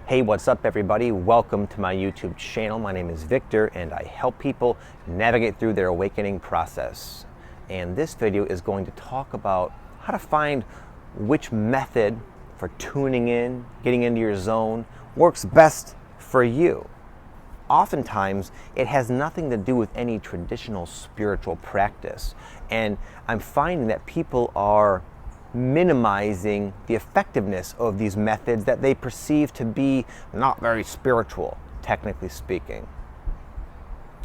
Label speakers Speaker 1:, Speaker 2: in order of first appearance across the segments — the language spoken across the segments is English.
Speaker 1: Hey, what's up everybody? Welcome to my YouTube channel. My name is Victor and I help people navigate through their awakening process. And this video is going to talk about how to find which method for tuning in, getting into your zone, works best for you. Oftentimes, it has nothing to do with any traditional spiritual practice. And I'm finding that people are minimizing the effectiveness of these methods that they perceive to be not very spiritual, technically speaking.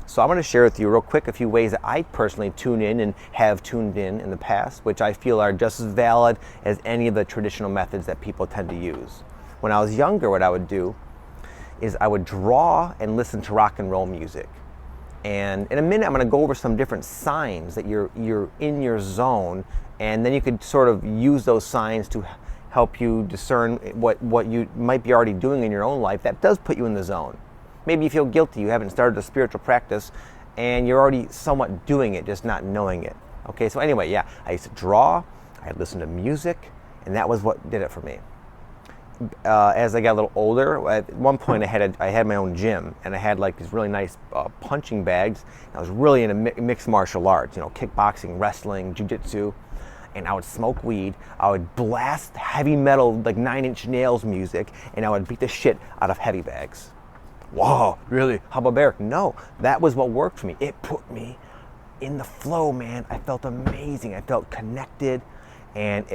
Speaker 1: So I'm going to share with you real quick a few ways that I personally tune in and have tuned in the past, which I feel are just as valid as any of the traditional methods that people tend to use. When I was younger, what I would do is I would draw and listen to rock and roll music. And in a minute, I'm going to go over some different signs that you're in your zone, and then you could sort of use those signs to help you discern what you might be already doing in your own life that does put you in the zone. Maybe you feel guilty, you haven't started a spiritual practice, and you're already somewhat doing it, just not knowing it. Okay, so anyway, yeah, I used to draw, I'd listen to music, and that was what did it for me. As I got a little older, at one point I had my own gym, and I had like these really nice punching bags. I was really into mixed martial arts, kickboxing, wrestling, jiu-jitsu, and I would smoke weed. I would blast heavy metal, like 9 Inch Nails music, and I would beat the shit out of heavy bags. Whoa, really? How barbaric? No, that was what worked for me. It put me in the flow, man. I felt amazing. I felt connected, and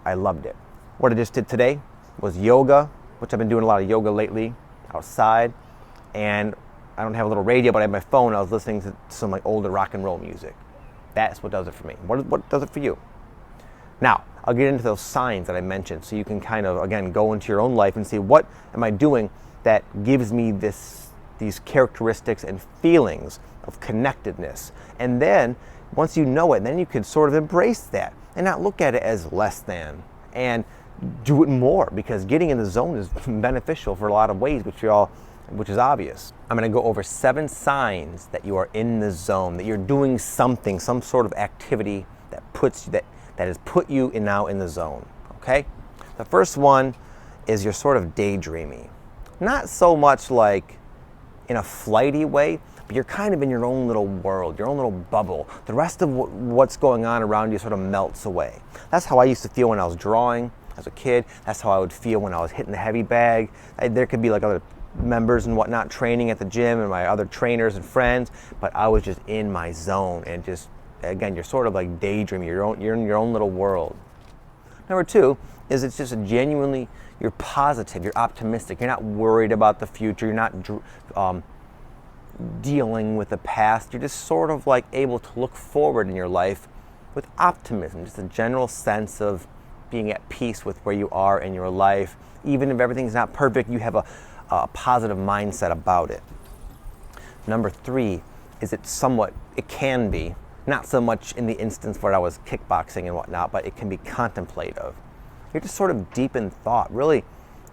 Speaker 1: I loved it. What I just did today was yoga, which I've been doing a lot of yoga lately outside, and I don't have a little radio, but I have my phone. I was listening to some like older rock and roll music. That's what does it for me. What does it for you? Now, I'll get into those signs that I mentioned so you can kind of, again, go into your own life and see what am I doing that gives me these characteristics and feelings of connectedness. And then, once you know it, then you can sort of embrace that and not look at it as less than. And do it more, because getting in the zone is beneficial for a lot of ways, which is obvious. I'm going to go over 7 signs that you are in the zone, that you're doing something, some sort of activity that has put you now in the zone. Okay? The first one is you're sort of daydreaming. Not so much like in a flighty way, but you're kind of in your own little world, your own little bubble. The rest of what's going on around you sort of melts away. That's how I used to feel when I was drawing as a kid. That's how I would feel when I was hitting the heavy bag. There could be like other members and whatnot training at the gym and my other trainers and friends, but I was just in my zone and just, again, you're sort of like daydreaming. You're in your own little world. Number 2 is it's just you're positive, you're optimistic, you're not worried about the future, you're not dealing with the past. You're just sort of like able to look forward in your life with optimism, just a general sense of being at peace with where you are in your life. Even if everything's not perfect, you have a positive mindset about it. Number 3 is it can be, not so much in the instance where I was kickboxing and whatnot, but it can be contemplative. You're just sort of deep in thought, really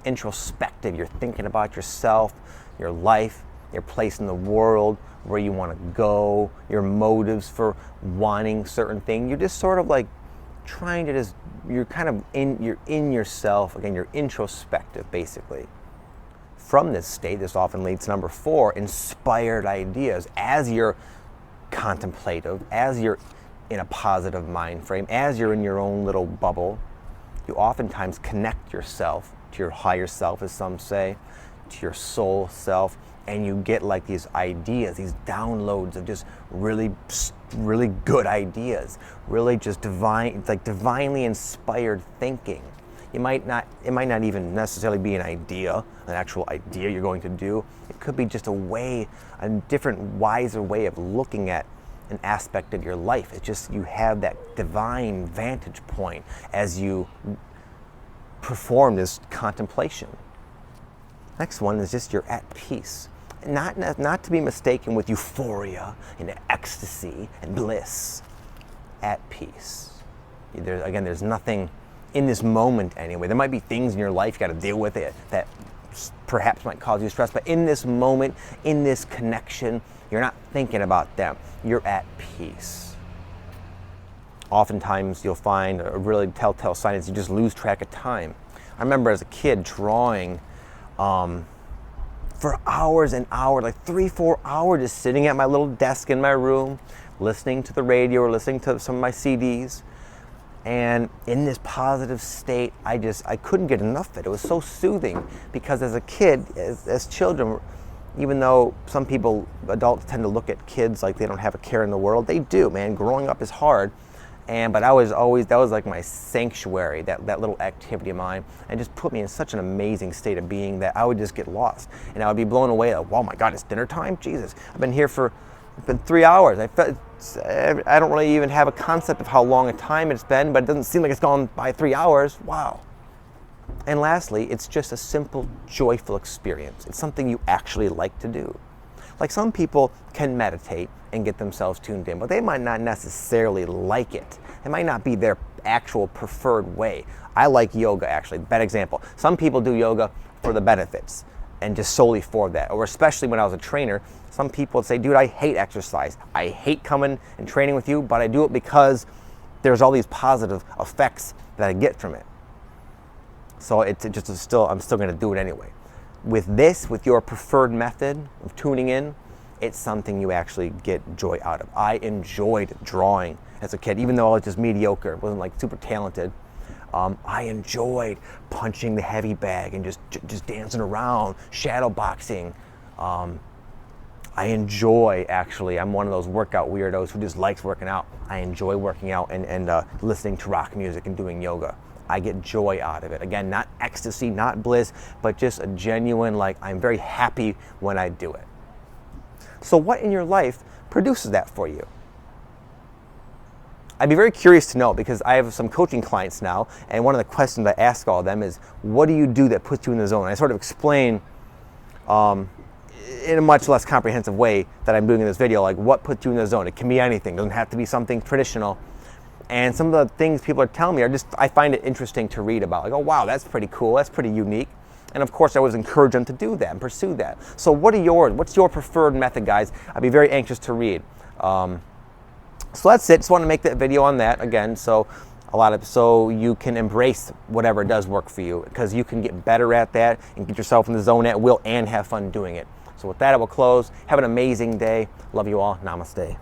Speaker 1: introspective. You're thinking about yourself, your life, your place in the world, where you want to go, your motives for wanting certain things. You're just sort of like trying to you're in yourself. Again, you're introspective, basically. From this state, this often leads to number 4, inspired ideas. As you're contemplative, as you're in a positive mind frame, as you're in your own little bubble, you oftentimes connect yourself to your higher self, as some say, to your soul self, and you get like these ideas, these downloads of just really good ideas, really just divinely inspired thinking. It might not even necessarily be an actual idea you're going to do. It could be just a different, wiser way of looking at an aspect of your life. It's just you have that divine vantage point as you perform this contemplation. Next one is just you're at peace. Not to be mistaken with euphoria and ecstasy and bliss. At peace. There's nothing in this moment anyway. There might be things in your life you got to deal with it that perhaps might cause you stress, but in this moment, in this connection, you're not thinking about them. You're at peace. Oftentimes you'll find a really telltale sign is you just lose track of time. I remember as a kid drawing for hours and hours, like 3-4 hours, just sitting at my little desk in my room, listening to the radio or listening to some of my CDs. And in this positive state, I couldn't get enough of it. It was so soothing, because as a kid, as children, even though some people, adults, tend to look at kids like they don't have a care in the world, they do, man. Growing up is hard. But that was like my sanctuary, that little activity of mine, and just put me in such an amazing state of being that I would just get lost. And I would be blown away, like, oh my God, it's dinner time? Jesus, I've been here for 3 hours. I don't really even have a concept of how long a time it's been, but it doesn't seem like it's gone by 3 hours. Wow. And lastly, it's just a simple, joyful experience. It's something you actually like to do. Like, some people can meditate and get themselves tuned in, but they might not necessarily like it. It might not be their actual preferred way. I like yoga, actually. Bad example. Some people do yoga for the benefits and just solely for that. Or especially when I was a trainer, some people would say, dude, I hate exercise. I hate coming and training with you, but I do it because there's all these positive effects that I get from it. So I'm still going to do it anyway. With your preferred method of tuning in, it's something you actually get joy out of. I enjoyed drawing as a kid, even though I was just mediocre, wasn't like super talented. I enjoyed punching the heavy bag and just dancing around, shadow boxing. I enjoy, actually, I'm one of those workout weirdos who just likes working out. I enjoy working out and listening to rock music and doing yoga. I get joy out of it. Again, not ecstasy, not bliss, but just a genuine, like, I'm very happy when I do it. So what in your life produces that for you? I'd be very curious to know, because I have some coaching clients now, and one of the questions I ask all of them is, what do you do that puts you in the zone? And I sort of explain in a much less comprehensive way that I'm doing in this video, like, what puts you in the zone. It can be anything. It doesn't have to be something traditional. And some of the things people are telling me I find it interesting to read about. Like, oh, wow, that's pretty cool. That's pretty unique. And of course, I always encourage them to do that and pursue that. So what's your preferred method, guys? I'd be very anxious to read. So that's it. Just want to make that video on that again. So you can embrace whatever does work for you, because you can get better at that and get yourself in the zone at will and have fun doing it. So with that, I will close. Have an amazing day. Love you all. Namaste.